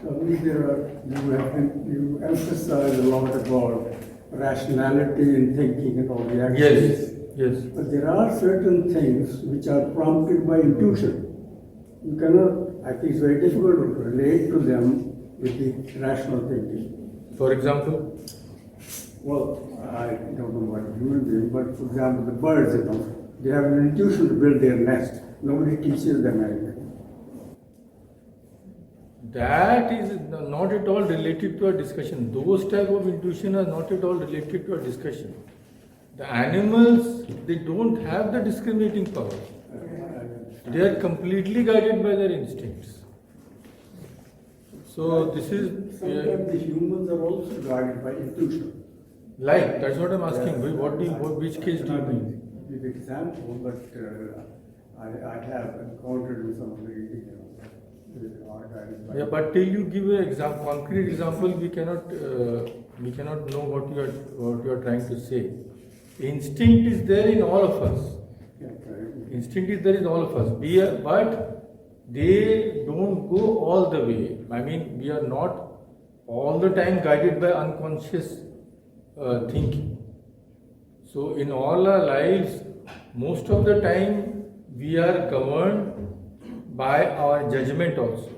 Only you emphasize a lot about rationality in thinking and all the actions. Yes. But there are certain things which are prompted by intuition. You cannot, I think it's very difficult to relate to them with the rational thinking. For example? Well, I don't know what human being, but for example, the birds, they have an intuition to build their nest. Nobody teaches them anything. That is not at all related to our discussion. Those type of intuition are not at all related to our discussion. The animals, they don't have the discriminating power. They are completely guided by their instincts. So this is... Sometimes the humans are also guided by intuition. Like, that's what I'm asking. Which case do you mean? Give example, but I have encountered with some of the Yeah, but till you give a concrete example, we cannot know what you are trying to say. Instinct is there in all of us. Instinct is there in all of us. But they don't go all the way. I mean, we are not all the time guided by unconscious thinking. So in all our lives, most of the time we are governed by our judgment also.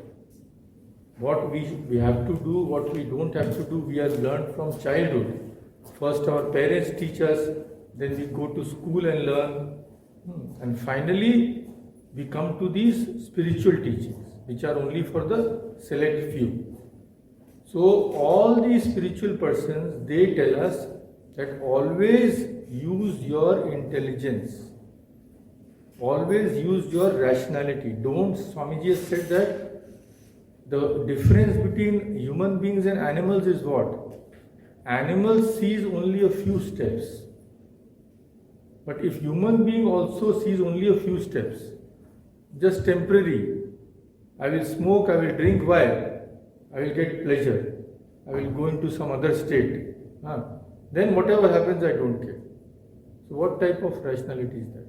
What we have to do, what we don't have to do, we have learned from childhood. First our parents teach us, then we go to school and learn. And finally, we come to these spiritual teachings, which are only for the select few. So all these spiritual persons, they tell us that always use your intelligence. Always use your rationality. Swamiji has said that the difference between human beings and animals is what? Animals sees only a few steps. But if human being also sees only a few steps, just temporary, I will smoke, I will drink, why? I will get pleasure. I will go into some other state. Then whatever happens, I don't care. So what type of rationality is that?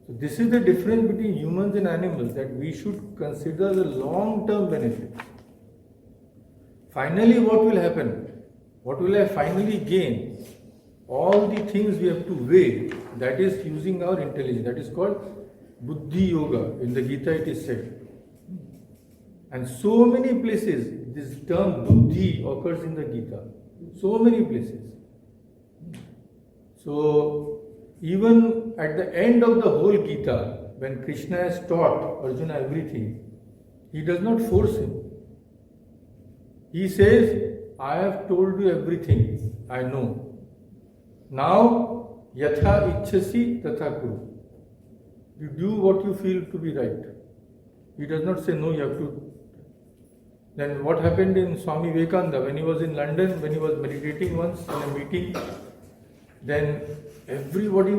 So this is the difference between humans and animals, that we should consider the long-term benefits. Finally, what will happen? What will I finally gain? All the things we have to weigh, that is using our intelligence. That is called Buddhi Yoga. In the Gita it is said. And so many places, this term Buddhi occurs in the Gita. So many places. So, even at the end of the whole Gita, when Krishna has taught Arjuna everything, he does not force him. He says, I have told you everything, I know. Now, yatha ichchasi tatha kuru. You do what you feel to be right. He does not say, no, you have to. Then what happened in Swami Vimohananda, when he was in London, when he was meditating once in a meeting, then everybody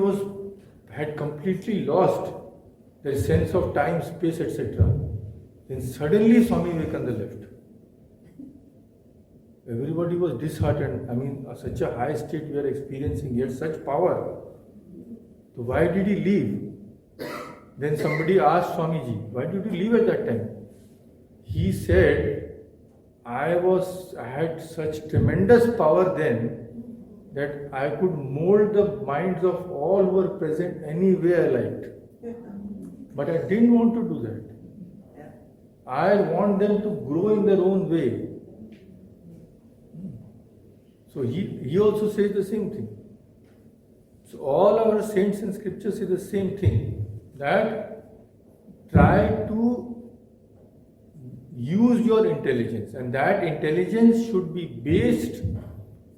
had completely lost their sense of time, space, etc. Then suddenly Swami Vivekananda left. Everybody was disheartened. I mean, such a high state we are experiencing, yet such power. So why did he leave? Then somebody asked Swamiji, why did you leave at that time? He said, I had such tremendous power then that I could mold the minds of all who were present any way I liked. But I didn't want to do that. I want them to grow in their own way. So he also says the same thing. So all our saints in scripture say the same thing, that try to use your intelligence, and that intelligence should be based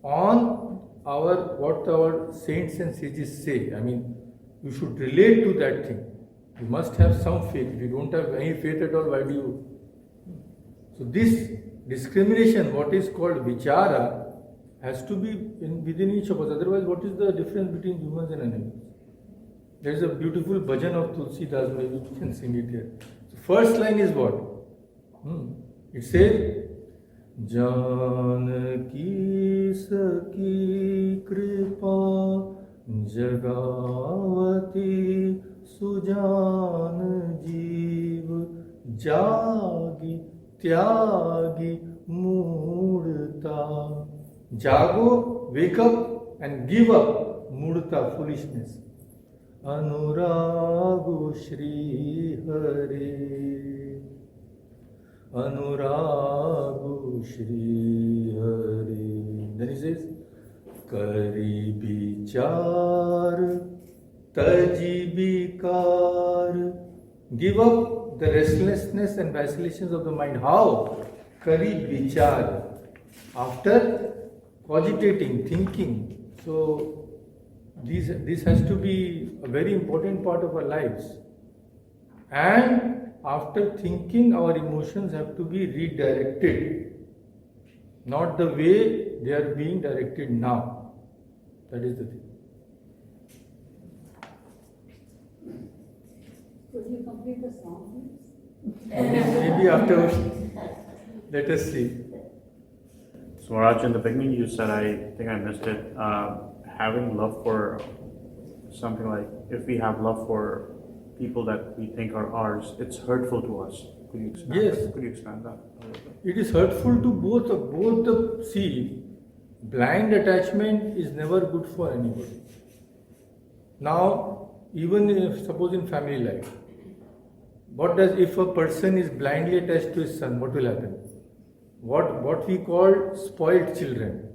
on what our saints and sages say. I mean, you should relate to that thing. You must have some faith. If you don't have any faith at all, why do you? So this discrimination, what is called vichara, has to be within each of us. Otherwise, what is the difference between humans and animals? There is a beautiful bhajan of Tulsi Das, maybe you can sing it here. So first line is what? It says, Janaki Saki Kripa Jagavati Sujan Jeev Jagi tyagi murta. Jago, wake up and give up murta, foolishness. Anurago Shri Hare. Anurago Shri Hare. Then he says, Kari bichar, taji bikar. Give up the restlessness and vacillations of the mind. How? Kari bichar. After cogitating, thinking. So, this has to be a very important part of our lives. And after thinking, our emotions have to be redirected. Not the way they are being directed now. That is the thing. Could you complete the song, Maybe afterwards. Let us see. So Maharaj, in the beginning you said, I think I missed it, having love for something like, if we have love for people that we think are ours, it's hurtful to us. Could you expand Yes. that? Could you expand that a little bit? It is hurtful to both the see, blind attachment is never good for anybody. Now, even if suppose in family life, what does if a person is blindly attached to his son, what will happen? What we call spoiled children.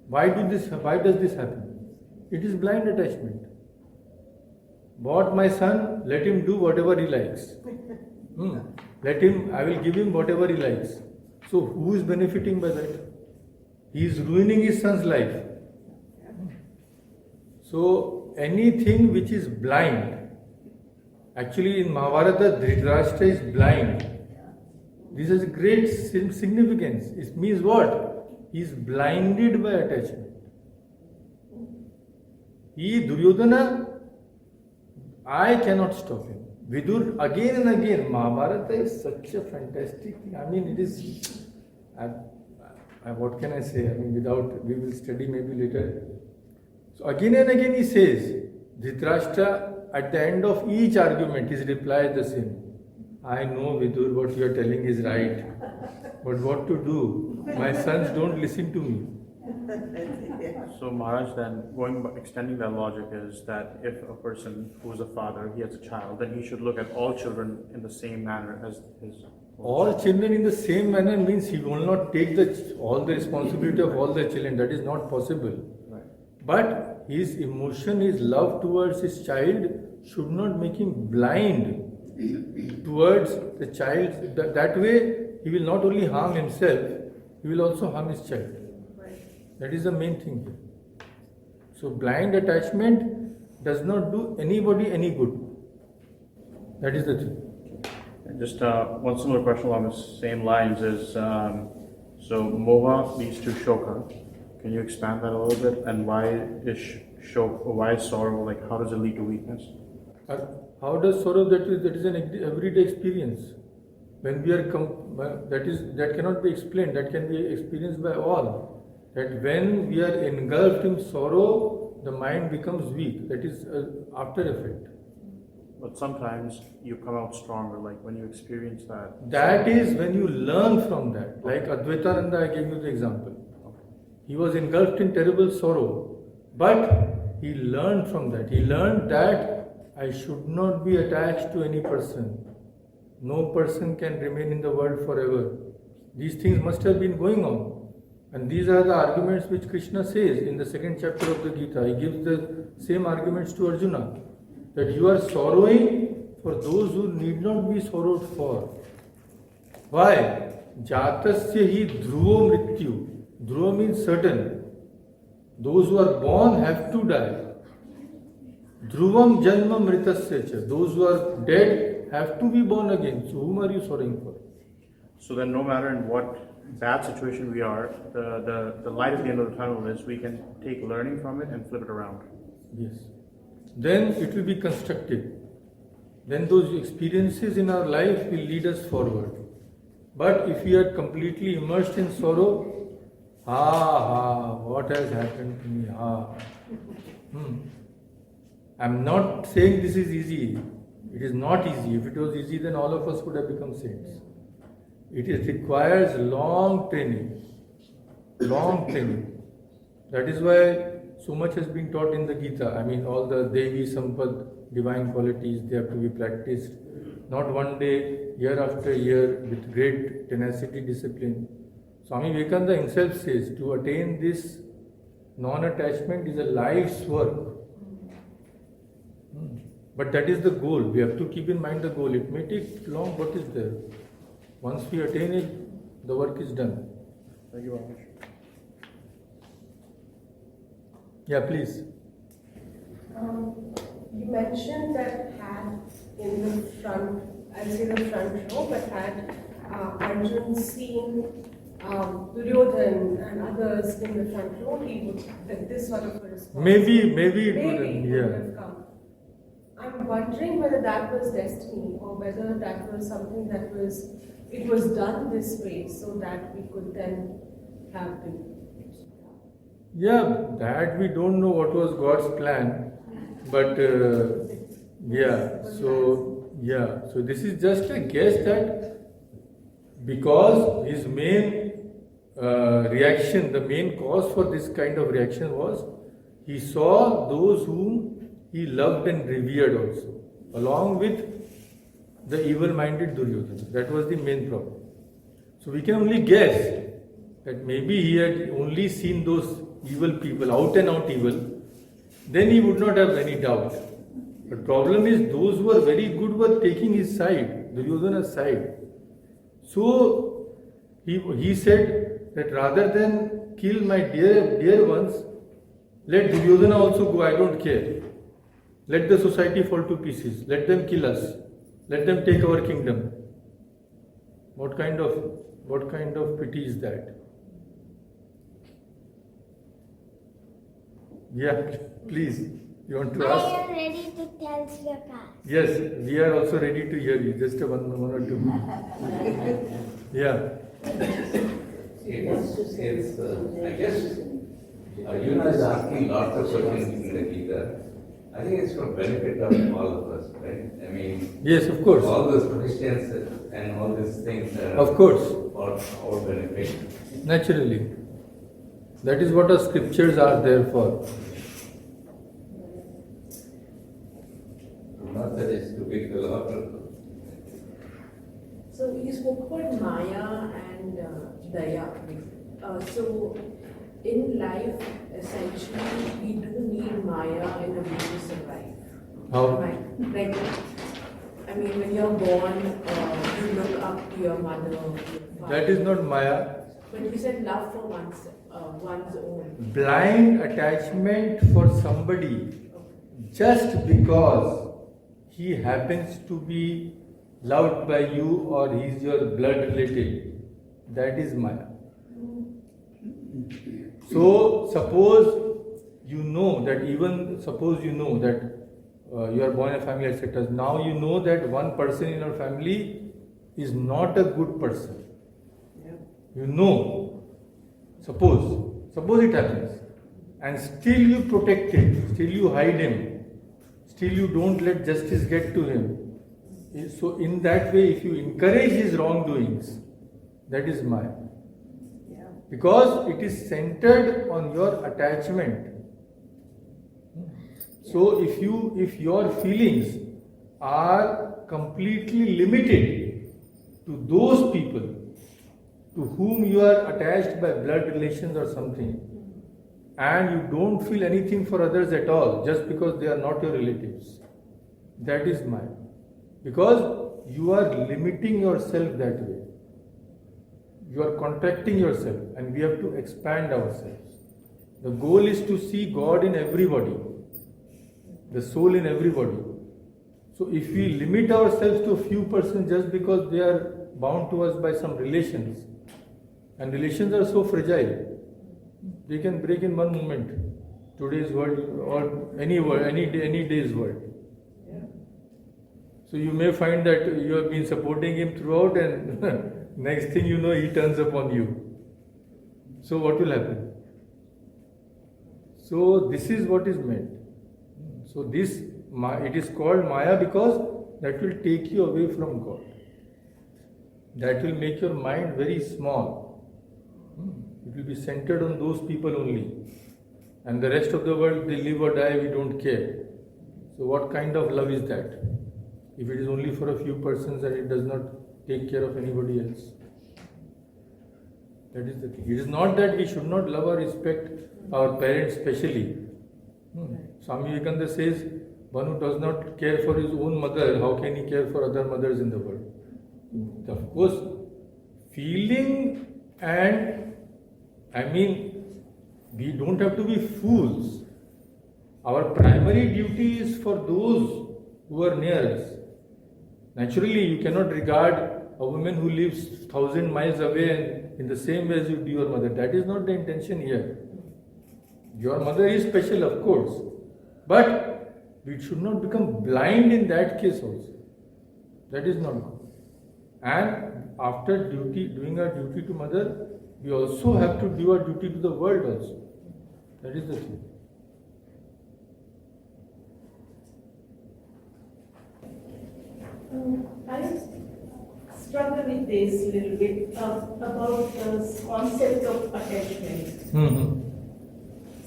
Why does this happen? It is blind attachment. Bought my son, let him do whatever he likes. I will give him whatever he likes. So who is benefiting by that? He is ruining his son's life. So anything which is blind, actually in Mahabharata, Dhritarashtra is blind. This has great significance. It means what? He is blinded by attachment. Duryodhana, I cannot stop him. Vidur, again and again, Mahabharata is such a fantastic thing. I mean, it is, what can I say? I mean, we will study maybe later. So again and again he says, Dhritarashtra, at the end of each argument, his reply is the same. I know, Vidur, what you are telling is right. But what to do? My sons don't listen to me. So Maharaj, then extending that logic is that if a person who is a father, he has a child, then he should look at all children in the same manner as his All children in the same manner means he will not take all the responsibility of all the children. That is not possible. Right. But his emotion, his love towards his child should not make him blind towards the child. That way, he will not only harm himself, he will also harm his child. That is the main thing here. So blind attachment does not do anybody any good. That is the thing. And just one similar question along the same lines is, so moha leads to shoka. Can you expand that a little bit? And why is sorrow, like how does it lead to weakness? How does sorrow? That is an everyday experience. When we are that cannot be explained. That can be experienced by all. That when we are engulfed in sorrow, the mind becomes weak. That is after effect. But sometimes you come out stronger, like when you experience that. That is when you learn from that. Like Advaitananda, I gave you the example. He was engulfed in terrible sorrow, but he learned from that. He learned that I should not be attached to any person. No person can remain in the world forever. These things must have been going on. And these are the arguments which Krishna says in the second chapter of the Gita. He gives the same arguments to Arjuna. That you are sorrowing for those who need not be sorrowed for. Why? Jatasya hi dhruvo mrityu. Dhruva means certain. Those who are born have to die. Dhruvam janma mritasya cha. Those who are dead have to be born again. So whom are you sorrowing for? So then no matter in what bad situation we are, the light at the end of the tunnel is we can take learning from it and flip it around. Yes. Then it will be constructive. Then those experiences in our life will lead us forward. But if we are completely immersed in sorrow, what has happened to me? I'm not saying this is easy. It is not easy. If it was easy, then all of us would have become saints. requires long training. Long training. That is why so much has been taught in the Gita. I mean, all the Devi Sampad, divine qualities, they have to be practiced. Not one day, year after year, with great tenacity, discipline. Swami Vivekananda himself says, to attain this non-attachment is a life's work. But that is the goal. We have to keep in mind the goal. It may take long, what is there? Once we attain it, the work is done. Thank you very much. Yeah, please. You mentioned that had in the front, I'll say the front row, but had Arjun seen Duryodhan and others in the front row, he would get this sort of a response. Maybe it Maybe wouldn't. it would Yeah. have come. I'm wondering whether that was destiny or whether that was something that it was done this way so that we could then have the. Yeah, that we don't know what was God's plan, but so this is just a guess that because his main reaction, the main cause for this kind of reaction was he saw those whom he loved and revered also, along with the evil-minded Duryodhana. That was the main problem. So we can only guess that maybe he had only seen those evil people, out and out evil, then he would not have any doubt. But problem is those who were very good were taking his side, Duryodhana's side. So he said that rather than kill my dear ones, let Duryodhana also go, I don't care. Let the society fall to pieces. Let them kill us. Let them take our kingdom. What kind of pity is that? Yeah, please. You want to ask? I am ready to tell Shloka. Yes, we are also ready to hear you. Just one or two. Yeah. I guess Arjuna is asking lots of questions in the Gita. I think it's for benefit of all of us, right? I mean, Yes, of course. all those questions and all these things are Of course. for our benefit. Naturally. That is what our scriptures are there for. Not that it's too big a lot. So you spoke about Maya and Daya. So in life, essentially, we do need Maya in order to survive. How? Right? Like, I mean, when you're born, you look up to your mother. Your father. That is not Maya. But you said love for one's own. Blind attachment for somebody just because he happens to be loved by you or he is your blood relative. That is Maya. So suppose you know that you are born in a family, etc. Now you know that one person in your family is not a good person. You know. Suppose it happens. And still you protect him, still you hide him, still you don't let justice get to him. So in that way, if you encourage his wrongdoings, that is Maya. Because it is centered on your attachment. So if your feelings are completely limited to those people to whom you are attached by blood relations or something, and you don't feel anything for others at all just because they are not your relatives, that is Maya. Because you are limiting yourself that way. You are contracting yourself, and we have to expand ourselves. The goal is to see God in everybody, the soul in everybody. So if we limit ourselves to a few persons just because they are bound to us by some relations, and relations are so fragile, they can break in one moment. Today's world or any world, any day's world. So you may find that you have been supporting him throughout, and next thing you know, he turns upon you. So what will happen? So this is what is meant. So it is called Maya because that will take you away from God. that will make your mind very small. It will be centered on those people only. And the rest of the world, they live or die, we don't care. So what kind of love is that? If it is only for a few persons and it does not take care of anybody else. That is the thing. It is not that we should not love or respect our parents specially. Swami Vivekananda says, one who does not care for his own mother, how can he care for other mothers in the world? Of course, feeling and, we don't have to be fools. Our primary duty is for those who are near us. Naturally, you cannot regard a woman who lives 1,000 miles away and in the same way as you do your mother. That is not the intention here. Your mother is special, of course. But we should not become blind in that case also. That is not good. And after doing our duty to mother, we also have to do our duty to the world also. That is the thing. I struggle with this a little bit about the concept of attachment.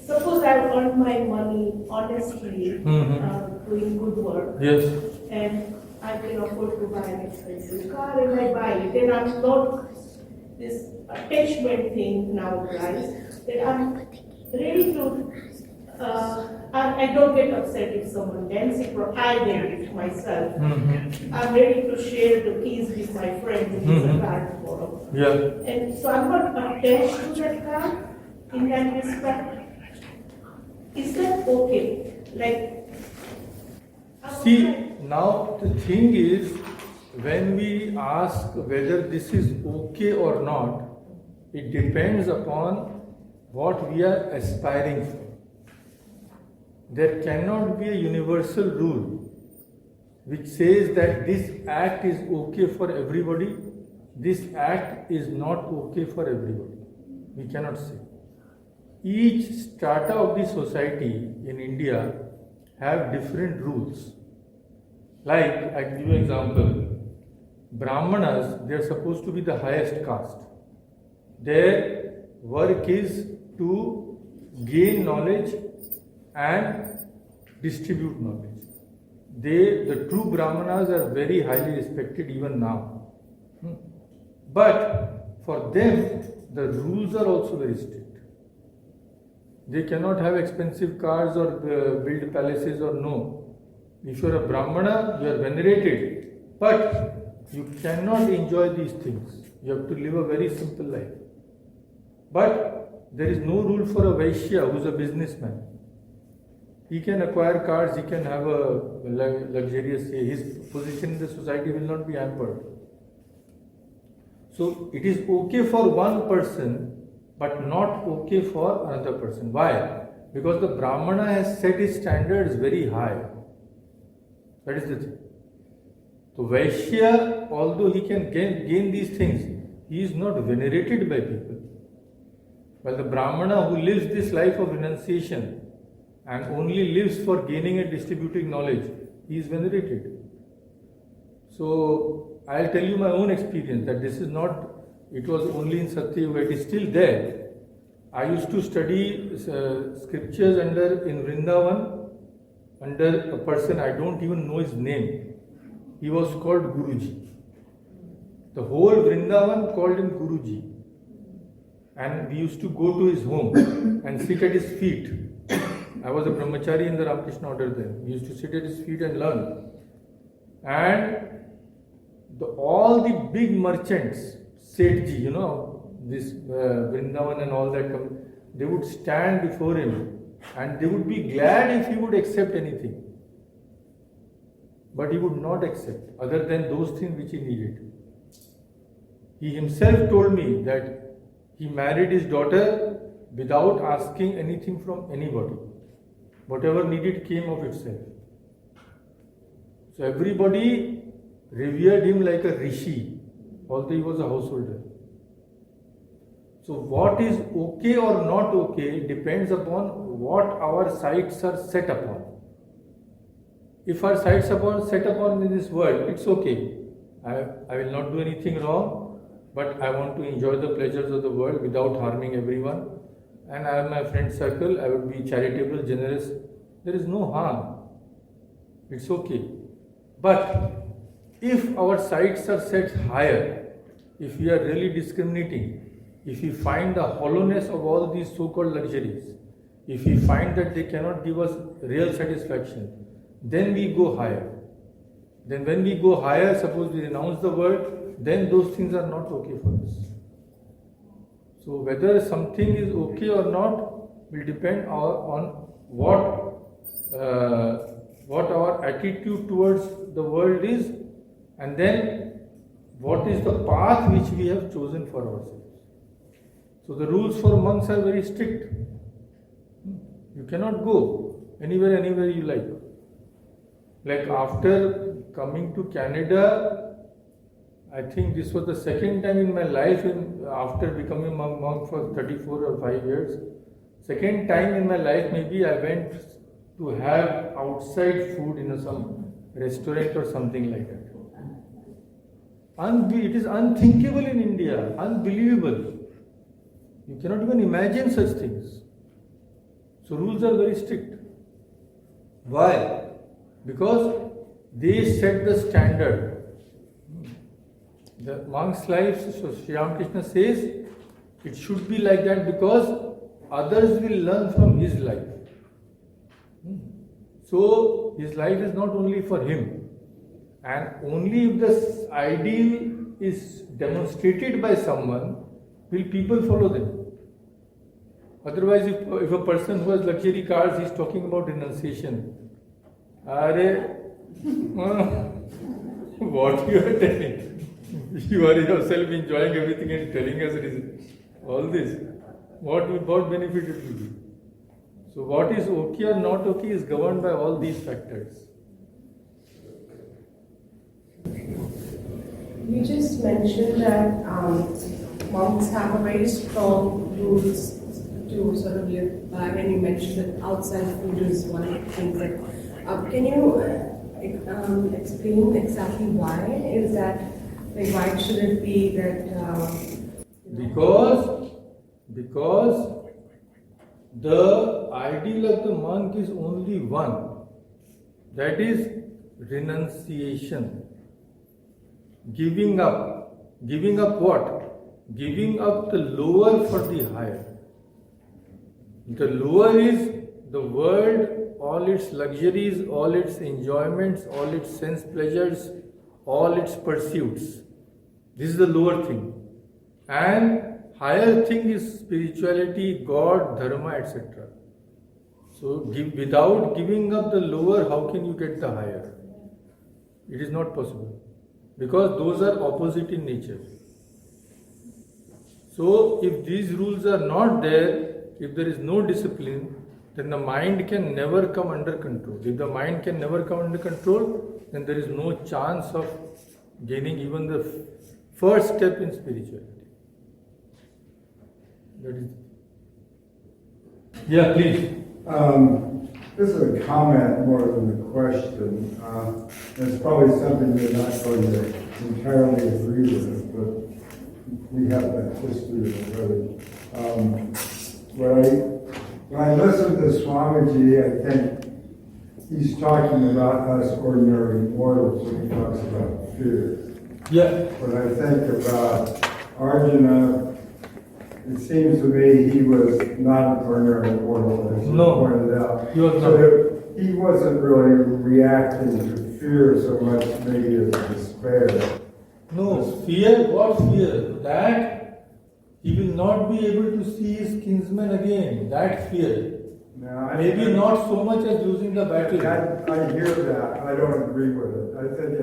Suppose I earned my money honestly, doing good work, Yes. and I can afford to buy an expensive car and I buy it. And I'm not this attachment thing now, guys, that I'm ready to, I don't get upset if someone dents it or I dent it myself. I'm ready to share the keys with my friend who is a car tomorrow. Yeah. And so I'm not attached to that car in that respect. Is that okay? See, now the thing is, when we ask whether this is okay or not, it depends upon what we are aspiring for. There cannot be a universal rule which says that this act is okay for everybody, this act is not okay for everybody. We cannot say. Each strata of the society in India have different rules. Like, I give you an example. Brahmanas, they are supposed to be the highest caste. Their work is to gain knowledge and distribute knowledge. The true Brahmanas are very highly respected even now. But for them, the rules are also very strict. They cannot have expensive cars or build palaces or no. If you are a Brahmana, you are venerated. But you cannot enjoy these things. You have to live a very simple life. But there is no rule for a Vaishya who is a businessman. He can acquire cars, he can have a luxurious stay. His position in the society will not be hampered. So it is okay for one person, but not okay for another person. Why? Because the Brahmana has set his standards very high. That is the thing. So Vaishya, although he can gain these things, he is not venerated by people. While the Brahmana who lives this life of renunciation and only lives for gaining and distributing knowledge, he is venerated. So I'll tell you my own experience that this is not, it was only in Satyayuga, it is still there. I used to study scriptures in Vrindavan under a person, I don't even know his name. He was called Guruji. The whole Vrindavan called him Guruji. And we used to go to his home and sit at his feet. I was a brahmachari in the Ramakrishna order then. We used to sit at his feet and learn. And all the big merchants, Sethji, this Vrindavan and all that, they would stand before him and they would be glad if he would accept anything. But he would not accept other than those things which he needed. He himself told me that he married his daughter without asking anything from anybody. Whatever needed came of itself. So everybody revered him like a rishi, although he was a householder. So what is okay or not okay depends upon what our sights are set upon. If our sights are set upon in this world, it's okay. I will not do anything wrong, but I want to enjoy the pleasures of the world without harming everyone. And I have my friend circle, I would be charitable, generous. There is no harm. It's okay. But if our sights are set higher, if we are really discriminating, if we find the hollowness of all these so-called luxuries, if we find that they cannot give us real satisfaction, then we go higher. Then when we go higher, suppose we renounce the world, then those things are not okay for us. So whether something is okay or not will depend on what our attitude towards the world is, and then what is the path which we have chosen for ourselves. So the rules for monks are very strict. You cannot go anywhere you like. Like after coming to Canada, I think this was the second time in my life after becoming a monk for 34 or 5 years. Second time in my life maybe I went to have outside food in some restaurant or something like that. It is unthinkable in India, unbelievable. You cannot even imagine such things. So rules are very strict. Why? Because they set the standard. The monk's life, so Sri Ramakrishna says, it should be like that because others will learn from his life. So his life is not only for him, and only if this ideal is demonstrated by someone will people follow them. Otherwise, if a person who has luxury cars is talking about renunciation, what you are telling? You are yourself enjoying everything and telling us all this. What benefit it will be? So what is okay or not okay is governed by all these factors. You just mentioned that monks have a very strong rules to sort of live by, and you mentioned that outside food is one of the things that. Can you explain exactly why? Is that, like, why should it be that? Because the ideal of the monk is only one, that is renunciation. Giving up. Giving up what? Giving up the lower for the higher. The lower is the world, all its luxuries, all its enjoyments, all its sense pleasures, all its pursuits. This is the lower thing. And higher thing is spirituality, God, dharma, etc. So without giving up the lower, how can you get the higher? It is not possible. Because those are opposite in nature. So if these rules are not there, if there is no discipline, then the mind can never come under control. If the mind can never come under control, then there is no chance of gaining even the first step in spirituality. That is. Yeah, please. This is a comment more than a question. It's probably something you're not going to entirely agree with, but we have that history already. When I listen to Swamiji, I think he's talking about us ordinary mortals when he talks about fear. Yeah. When I think about Arjuna, it seems to me he was not an ordinary mortal, as you pointed out. He was not. So he wasn't really reacting to fear so much, maybe as despair. No, fear, what fear? That he will not be able to see his kinsman again. That fear. Maybe not so much as losing the battle. I hear that. I don't agree with it. I think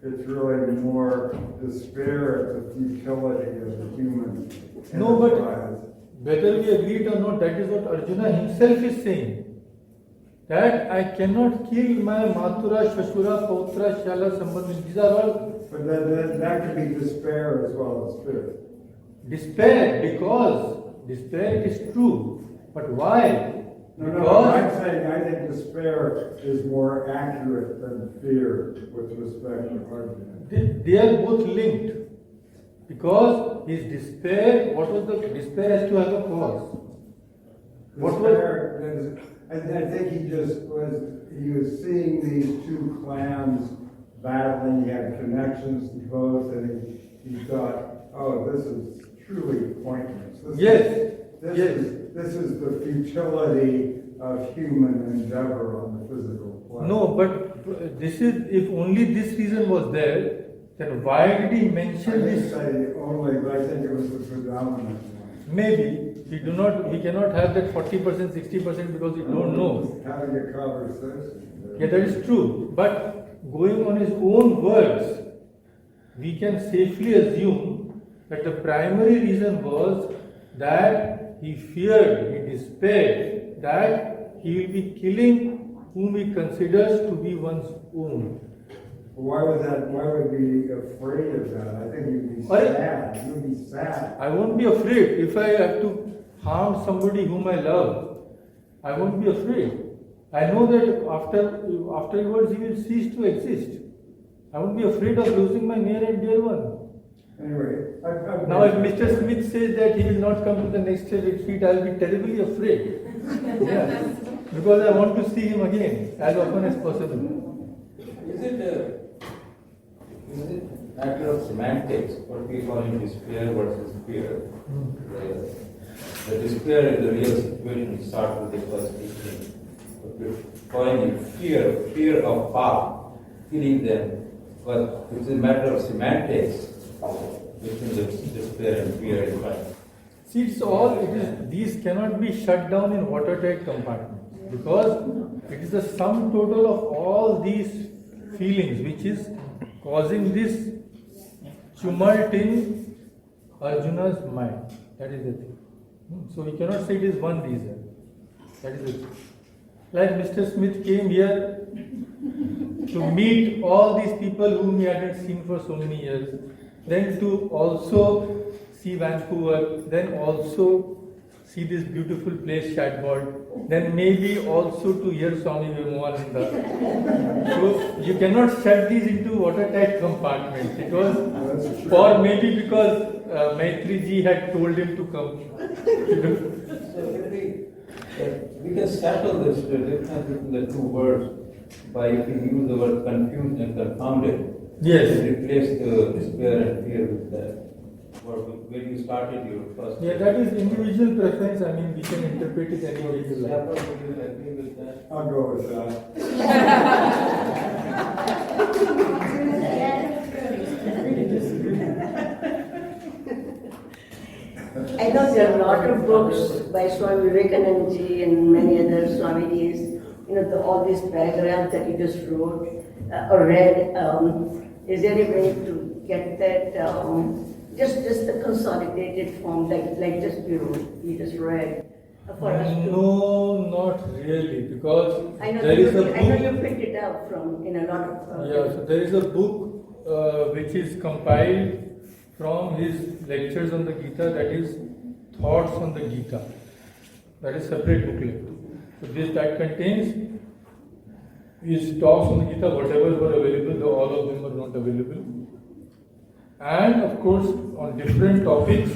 it's really more despair at the futility of the human enterprise. No, but whether we agree it or not, that is what Arjuna himself is saying. That I cannot kill my Mathura, Shashura, Pautra, Shala, Sambandhi. These are all. But that could be despair as well as fear. Despair, because despair is true. But why? No, I'm saying I think despair is more accurate than fear with respect to Arjuna. they are both linked. Because his despair, what was the despair has to have a cause. What was I think he was seeing these two clans battling, he had connections to both, and he thought, oh, this is truly pointless. This is the futility of human endeavor on the physical plane. No, but this is, if only this reason was there, then why did he mention I this? didn't say only, but I think it was the predominant one. Maybe we cannot have that 40%, 60% because we don't know. Having a conversation. Yeah, that is true. But going on his own words, we can safely assume that the primary reason was that he feared, he despaired that he will be killing whom he considers to be one's own. Why would he be afraid of that? I think he'd be sad. He would be sad. I won't be afraid. If I have to harm somebody whom I love, I won't be afraid. I know that afterwards he will cease to exist. I won't be afraid of losing my near and dear one. Anyway, Now if Mr. Smith says that he will not come to the next retreat, I will be terribly afraid. Yeah. Because I want to see him again as often as possible. Is it matter of semantics, what we call in despair versus fear? The despair is the real situation, start with the first teaching. But we're calling it fear of path, killing them. But it's a matter of semantics between the despair and fear in fact. See, these cannot be shut down in watertight compartments because it is the sum total of all these feelings which is causing this tumult in Arjuna's mind. That is the thing. So we cannot say it is one reason. That is the thing. Like Mr. Smith came here to meet all these people whom he hadn't seen for so many years, then to also see Vancouver, then also see this beautiful place, Shadboard, then maybe also to hear Swami Vimohananda. So you cannot shut these into watertight compartments. It was, or maybe because Maitri ji had told him to come. So we can settle this difference between the two words by if we use the word confused and confounded. Yes. Replace the despair and fear with that. Or when you started your first. Yeah, that is individual preference. I mean, we can interpret it any way you like. Would you agree with that? I'll go with that. I know there are a lot of books by Swami Vivekananda ji and many other Swamijis, all these paragraphs that you just wrote or read. Is there a way to get that, just the consolidated form, like just you just read for us to? No, not really, because I know there is a book. I know you picked it up from in a lot of. Yeah, so there is a book which is compiled from his lectures on the Gita, that is Thoughts on the Gita. That is separate booklet. So that contains his talks on the Gita, whatever were available, though all of them were not available. And of course, on different topics,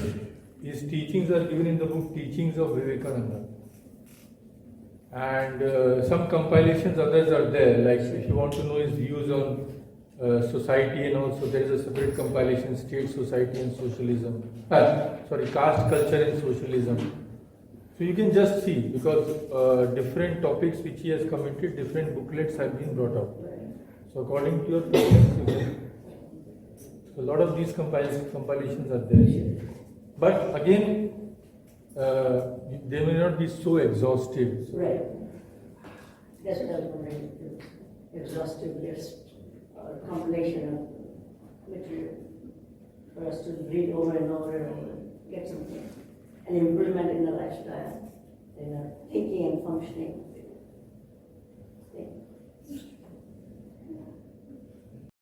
his teachings are given in the book Teachings of Vivekananda. And some compilations, others are there, like if you want to know his views on society, and also there is a separate compilation, State, Society and Socialism. Caste, Culture and Socialism. So you can just see, because different topics which he has commented, different booklets have been brought out. So according to your preference, so a lot of these compilations are there. But again, they may not be so exhaustive. Right. That's what I was wondering. Exhaustive list or compilation of material for us to read over and over and over, get something, and implement in the lifestyle, in our thinking and functioning.